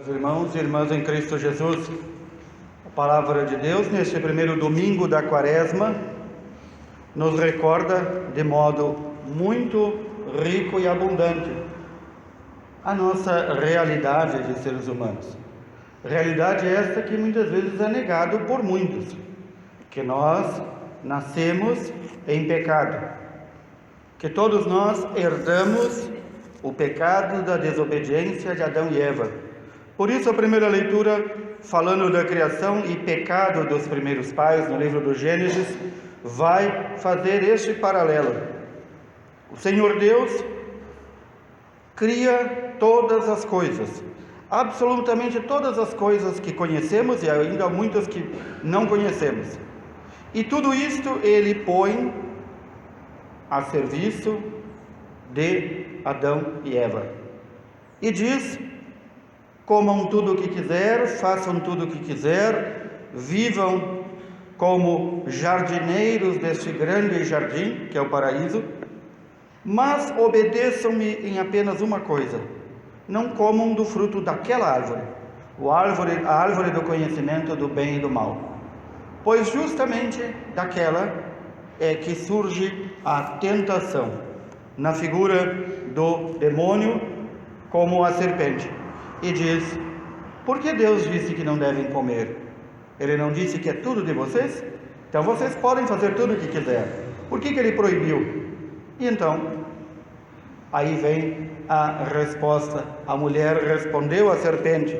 Meus irmãos e irmãs em Cristo Jesus, a palavra de Deus neste primeiro domingo da Quaresma nos recorda de modo muito rico e abundante a nossa realidade de seres humanos. Realidade esta que muitas vezes é negado por muitos, que nós nascemos em pecado, que todos nós herdamos o pecado da desobediência de Adão e Eva. Por isso a primeira leitura, falando da criação e pecado dos primeiros pais, no livro do Gênesis, vai fazer este paralelo. O Senhor Deus cria todas as coisas, absolutamente todas as coisas que conhecemos e ainda muitas que não conhecemos. E tudo isto Ele põe a serviço de Adão e Eva. E diz: comam tudo o que quiser, façam tudo o que quiser, vivam como jardineiros deste grande jardim, que é o paraíso, mas obedeçam-me em apenas uma coisa: não comam do fruto daquela árvore, a árvore do conhecimento do bem e do mal, pois justamente daquela é que surge a tentação, na figura do demônio como a serpente. E diz: por que Deus disse que não devem comer? Ele não disse que é tudo de vocês? Então vocês podem fazer tudo o que quiser. Por que Ele proibiu? E então, aí vem a resposta. A mulher respondeu à serpente: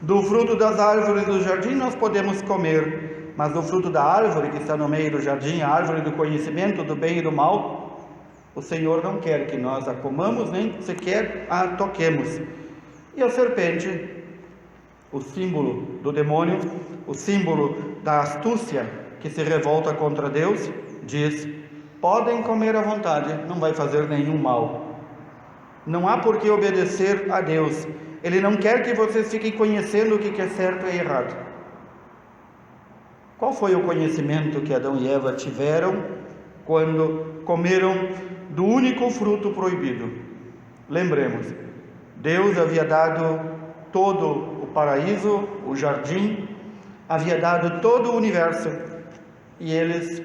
do fruto das árvores do jardim nós podemos comer, mas do fruto da árvore que está no meio do jardim, a árvore do conhecimento do bem e do mal, o Senhor não quer que nós a comamos, nem sequer a toquemos. E a serpente, o símbolo do demônio, o símbolo da astúcia que se revolta contra Deus, diz: podem comer à vontade, não vai fazer nenhum mal. Não há por que obedecer a Deus. Ele não quer que vocês fiquem conhecendo o que é certo e errado. Qual foi o conhecimento que Adão e Eva tiveram quando comeram do único fruto proibido? Lembremos, Deus havia dado todo o paraíso, o jardim, havia dado todo o universo, e eles,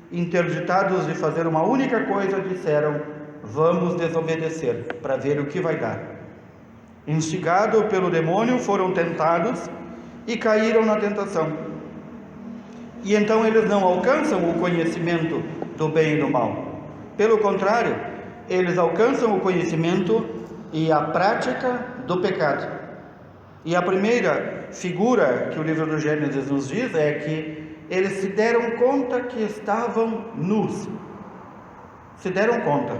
interditados de fazer uma única coisa, disseram: vamos desobedecer para ver o que vai dar. Instigados pelo demônio, foram tentados e caíram na tentação. E então eles não alcançam o conhecimento do bem e do mal. Pelo contrário, eles alcançam o conhecimento e a prática do pecado. E a primeira figura que o livro do Gênesis nos diz é que eles se deram conta que estavam nus. Se deram conta.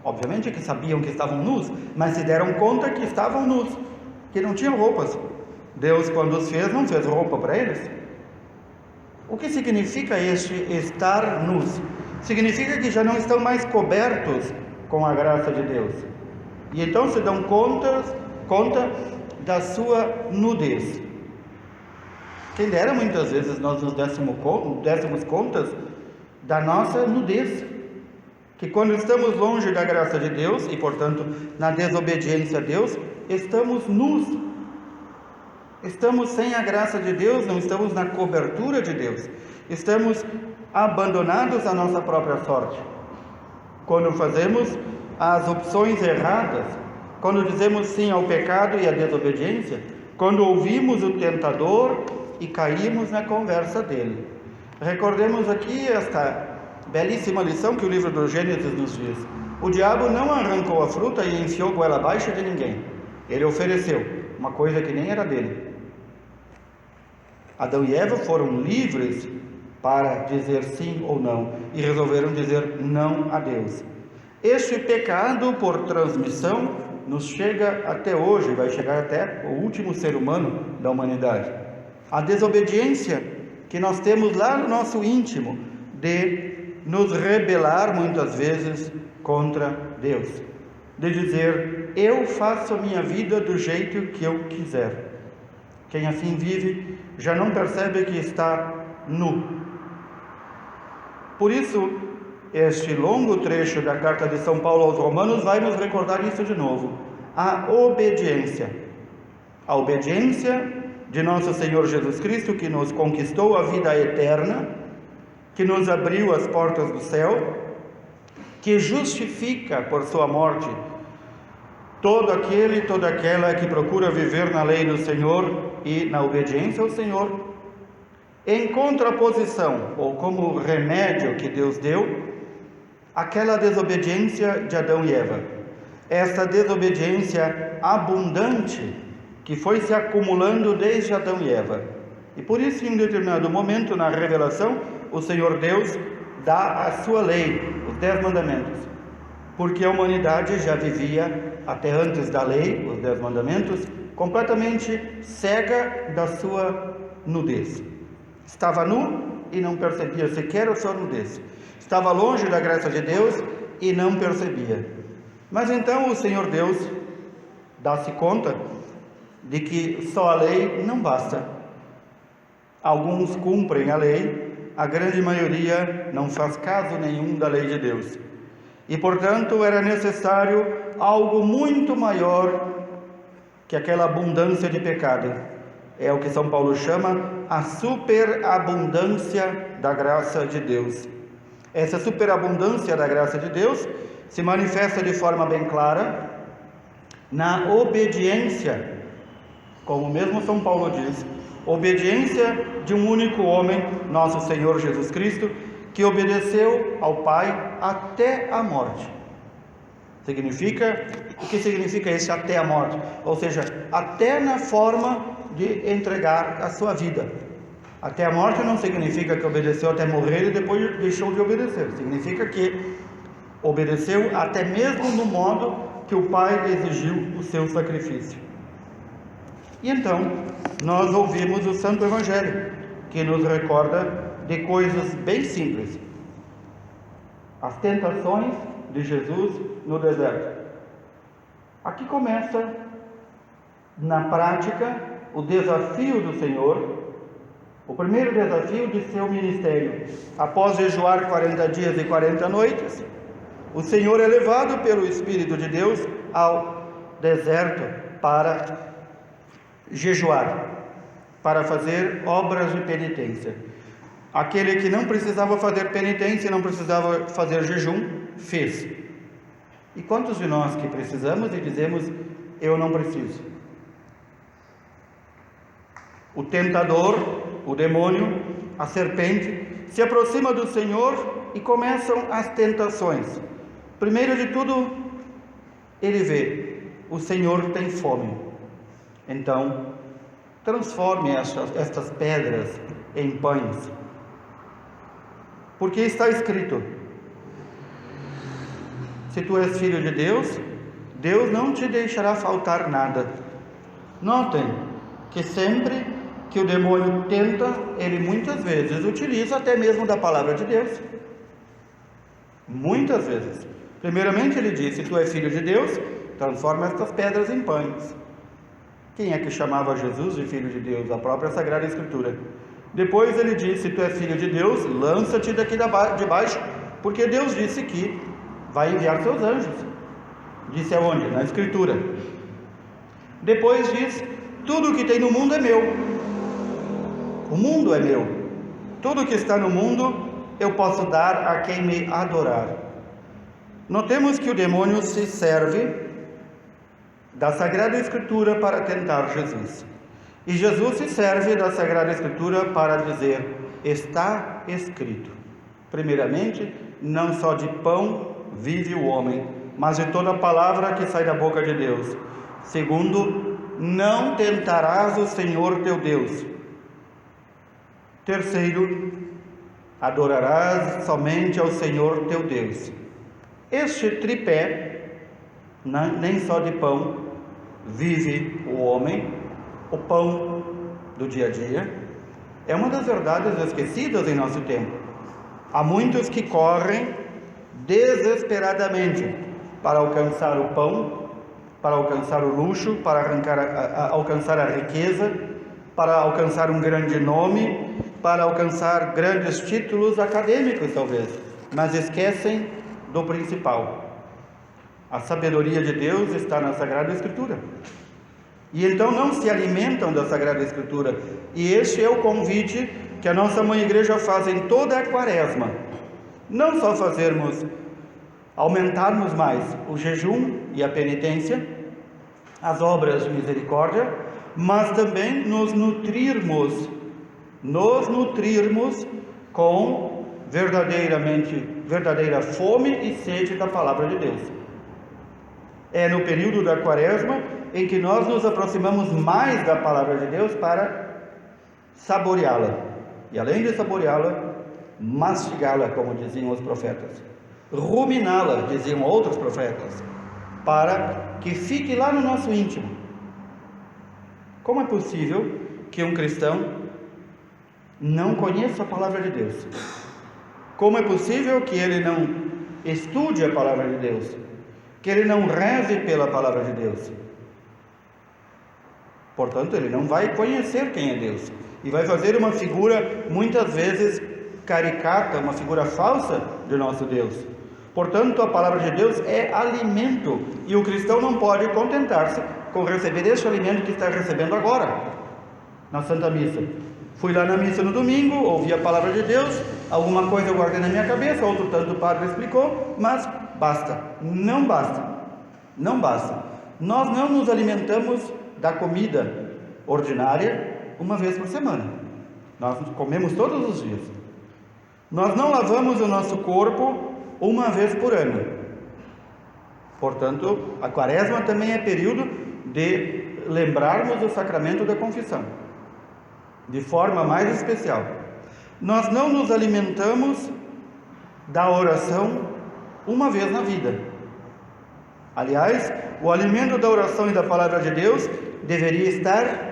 Obviamente que sabiam que estavam nus, mas se deram conta que estavam nus, que não tinham roupas. Deus, quando os fez, não fez roupa para eles. O que significa este estar nus? Significa que já não estão mais cobertos com a graça de Deus. E então se dão conta da sua nudez. Quem dera muitas vezes nós nos dessemos contas da nossa nudez, que quando estamos longe da graça de Deus e portanto na desobediência a Deus, estamos nus, estamos sem a graça de Deus, não estamos na cobertura de Deus, estamos abandonados à nossa própria sorte. Quando fazemos as opções erradas, quando dizemos sim ao pecado e à desobediência, quando ouvimos o tentador e caímos na conversa dele. Recordemos aqui esta belíssima lição que o livro do Gênesis nos diz: o diabo não arrancou a fruta e enfiou goela abaixo de ninguém. Ele ofereceu uma coisa que nem era dele. Adão e Eva foram livres para dizer sim ou não, e resolveram dizer não a Deus. Este pecado por transmissão nos chega até hoje, vai chegar até o último ser humano da humanidade. A desobediência que nós temos lá no nosso íntimo, de nos rebelar muitas vezes contra Deus, de dizer: eu faço a minha vida do jeito que eu quiser. Quem assim vive já não percebe que está nu. Por isso, este longo trecho da carta de São Paulo aos Romanos vai nos recordar isso de novo: a obediência. a obediência de nosso Senhor Jesus Cristo, que nos conquistou a vida eterna, que nos abriu as portas do céu, que justifica por sua morte todo aquele e toda aquela que procura viver na lei do Senhor e na obediência ao Senhor, em contraposição, ou como remédio que Deus deu, àquela desobediência de Adão e Eva. Essa desobediência abundante que foi se acumulando desde Adão e Eva. E por isso, em um determinado momento, na revelação, o Senhor Deus dá a sua lei, os 10 mandamentos, porque a humanidade já vivia, até antes da lei, os 10 mandamentos, completamente cega da sua nudez. Estava nu e não percebia sequer a sua nudez. Estava longe da graça de Deus e não percebia. Mas então o Senhor Deus dá-se conta de que só a lei não basta. Alguns cumprem a lei, a grande maioria não faz caso nenhum da lei de Deus. E, portanto, era necessário algo muito maior que aquela abundância de pecado. É o que São Paulo chama a superabundância da graça de Deus. Essa superabundância da graça de Deus se manifesta de forma bem clara na obediência, como mesmo São Paulo diz, obediência de um único homem, nosso Senhor Jesus Cristo, que obedeceu ao Pai até a morte. O que significa esse até a morte? Ou seja, até na forma de entregar a sua vida. Até a morte não significa que obedeceu até morrer e depois deixou de obedecer. Significa que obedeceu até mesmo no modo que o Pai exigiu o seu sacrifício. E então, nós ouvimos o Santo Evangelho, que nos recorda de coisas bem simples. As tentações de Jesus no deserto. Aqui começa, na prática, o desafio do Senhor, o primeiro desafio de seu ministério. Após jejuar 40 dias e 40 noites, o Senhor é levado pelo Espírito de Deus ao deserto para jejuar, para fazer obras de penitência. Aquele que não precisava fazer penitência, não precisava fazer jejum, fez. E quantos de nós que precisamos e dizemos, eu não preciso? O tentador, o demônio, a serpente, se aproxima do Senhor e começam as tentações. Primeiro de tudo, ele vê, o Senhor tem fome. Então, transforme estas pedras em pães. Porque está escrito, se tu és filho de Deus, Deus não te deixará faltar nada. Notem que sempre que o demônio tenta, ele muitas vezes utiliza até mesmo da palavra de Deus. Muitas vezes. Primeiramente ele diz, se tu és filho de Deus, transforma estas pedras em pães. Quem é que chamava Jesus de filho de Deus? A própria Sagrada Escritura. Depois ele diz, se tu és filho de Deus, lança-te daqui de baixo, porque Deus disse que vai enviar seus anjos. Disse aonde? Na Escritura. Depois diz, tudo o que tem no mundo é meu. O mundo é meu. Tudo que está no mundo eu posso dar a quem me adorar. Notemos que o demônio se serve da Sagrada Escritura para tentar Jesus. E Jesus se serve da Sagrada Escritura para dizer, está escrito. Primeiramente, não só de pão vive o homem, mas de toda palavra que sai da boca de Deus. Segundo, não tentarás o Senhor teu Deus. Terceiro, adorarás somente ao Senhor teu Deus. Este tripé, nem só de pão vive o homem, o pão do dia a dia, é uma das verdades esquecidas em nosso tempo. Há muitos que correm desesperadamente para alcançar o pão, para alcançar o luxo, para alcançar a riqueza, para alcançar um grande nome, para alcançar grandes títulos acadêmicos talvez, mas esquecem do principal. A sabedoria de Deus está na Sagrada Escritura. e então não se alimentam da Sagrada Escritura. E este é o convite que a nossa Mãe Igreja faz em toda a Quaresma. Não só aumentarmos mais o jejum e a penitência, as obras de misericórdia, mas também nos nutrirmos com verdadeira fome e sede da Palavra de Deus. É no período da Quaresma em que nós nos aproximamos mais da Palavra de Deus para saboreá-la. E além de saboreá-la, mastigá-la, como diziam os profetas. Ruminá-la, diziam outros profetas, para que fique lá no nosso íntimo. Como é possível que um cristão não conheça a Palavra de Deus? Como é possível que ele não estude a Palavra de Deus? Que ele não reze pela Palavra de Deus? Portanto, ele não vai conhecer quem é Deus e vai fazer uma figura muitas vezes caricata, uma figura falsa de nosso Deus. Portanto, a Palavra de Deus é alimento, e o cristão não pode contentar-se com receber este alimento que está recebendo agora, na Santa Missa. Fui lá na missa no domingo, ouvi a Palavra de Deus, alguma coisa eu guardei na minha cabeça, outro tanto o padre explicou, mas basta, não basta, não basta. Nós não nos alimentamos da comida ordinária uma vez por semana, nós comemos todos os dias. Nós não lavamos o nosso corpo uma vez por ano. Portanto, a Quaresma também é período de lembrarmos o sacramento da confissão, de forma mais especial. Nós não nos alimentamos da oração uma vez na vida. Aliás, o alimento da oração e da Palavra de Deus deveria estar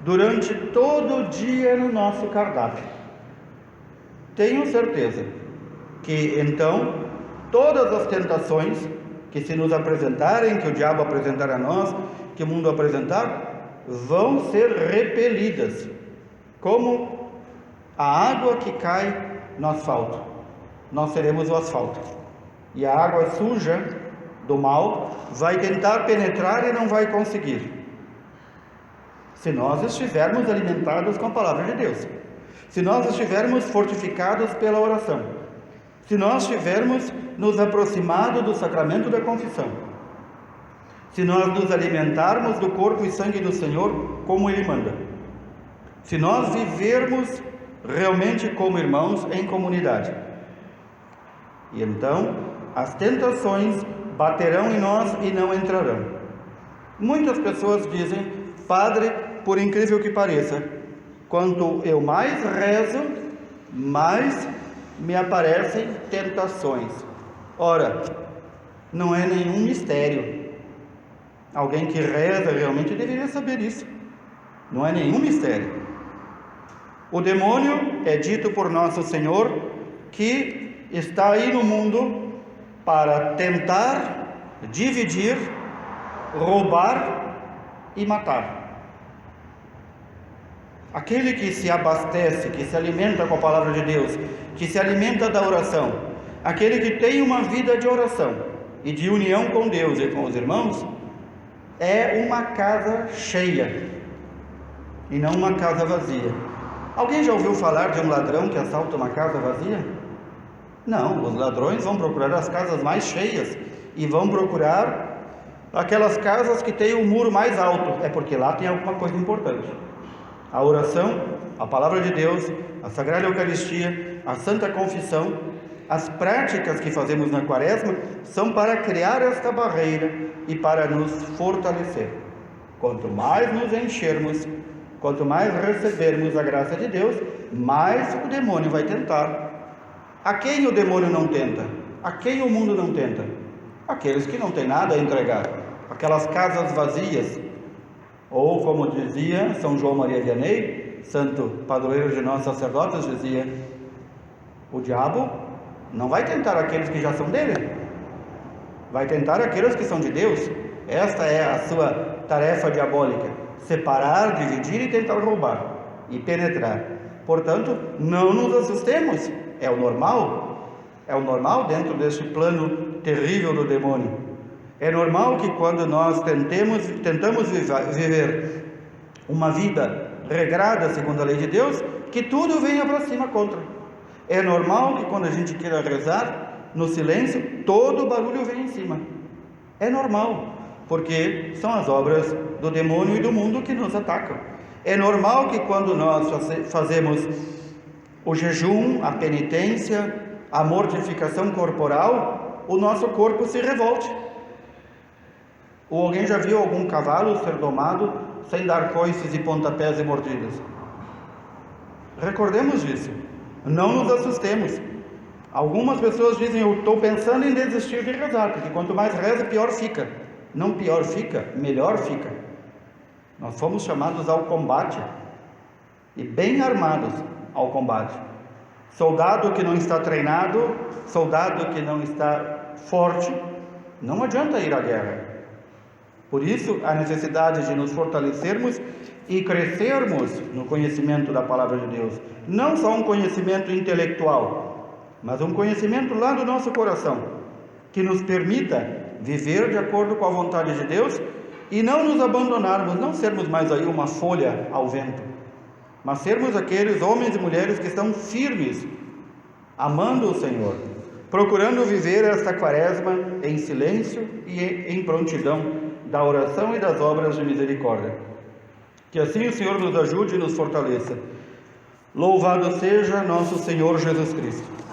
durante todo o dia no nosso cardápio. Tenho certeza que então todas as tentações que se nos apresentarem, que o diabo apresentar a nós, que o mundo apresentar, vão ser repelidas, como a água que cai no asfalto. Nós seremos o asfalto, e a água suja do mal vai tentar penetrar e não vai conseguir, se nós estivermos alimentados com a Palavra de Deus, se nós estivermos fortificados pela oração, se nós tivermos nos aproximado do sacramento da confissão, se nós nos alimentarmos do corpo e sangue do Senhor como Ele manda, se nós vivermos realmente como irmãos em comunidade. E então as tentações baterão em nós e não entrarão. Muitas pessoas dizem: Padre, por incrível que pareça, quanto eu mais rezo, mais me aparecem tentações. Ora, não é nenhum mistério. Alguém que reza realmente deveria saber isso. Não é nenhum mistério. O demônio, é dito por nosso Senhor, que está aí no mundo para tentar dividir, roubar e matar. Aquele que se abastece, que se alimenta com a Palavra de Deus, que se alimenta da oração, aquele que tem uma vida de oração e de união com Deus e com os irmãos, é uma casa cheia e não uma casa vazia. Alguém já ouviu falar de um ladrão que assalta uma casa vazia? Não, os ladrões vão procurar as casas mais cheias e vão procurar aquelas casas que têm o muro mais alto, é porque lá tem alguma coisa importante. A oração, a Palavra de Deus, a Sagrada Eucaristia, a Santa Confissão, as práticas que fazemos na Quaresma são para criar esta barreira e para nos fortalecer. Quanto mais nos enchermos, quanto mais recebermos a graça de Deus, mais o demônio vai tentar. A quem o demônio não tenta? A quem o mundo não tenta? Aqueles que não têm nada a entregar, aquelas casas vazias. Ou, como dizia São João Maria Vianney, santo padroeiro de nós sacerdotes, dizia: o diabo não vai tentar aqueles que já são dele, vai tentar aqueles que são de Deus. Esta é a sua tarefa diabólica: separar, dividir e tentar roubar e penetrar. Portanto, não nos assustemos, é o normal dentro deste plano terrível do demônio. É normal que quando nós tentamos viver uma vida regrada segundo a lei de Deus, que tudo venha para cima contra. É normal que quando a gente queira rezar no silêncio, todo o barulho vem em cima. É normal, porque são as obras do demônio e do mundo que nos atacam. É normal que quando nós fazemos o jejum, a penitência, a mortificação corporal, o nosso corpo se revolte. Ou alguém já viu algum cavalo ser domado sem dar coices e pontapés e mordidas? Recordemos disso. Não nos assustemos. Algumas pessoas dizem: eu estou pensando em desistir de rezar, porque quanto mais reza, pior fica. Não pior fica, melhor fica. Nós fomos chamados ao combate, e bem armados ao combate. Soldado que não está treinado, soldado que não está forte, não adianta ir à guerra. Por isso, a necessidade de nos fortalecermos e crescermos no conhecimento da Palavra de Deus. Não só um conhecimento intelectual, mas um conhecimento lá do nosso coração, que nos permita viver de acordo com a vontade de Deus e não nos abandonarmos, não sermos mais aí uma folha ao vento, mas sermos aqueles homens e mulheres que estão firmes, amando o Senhor, procurando viver esta quaresma em silêncio e em prontidão da oração e das obras de misericórdia. Que assim o Senhor nos ajude e nos fortaleça. Louvado seja nosso Senhor Jesus Cristo.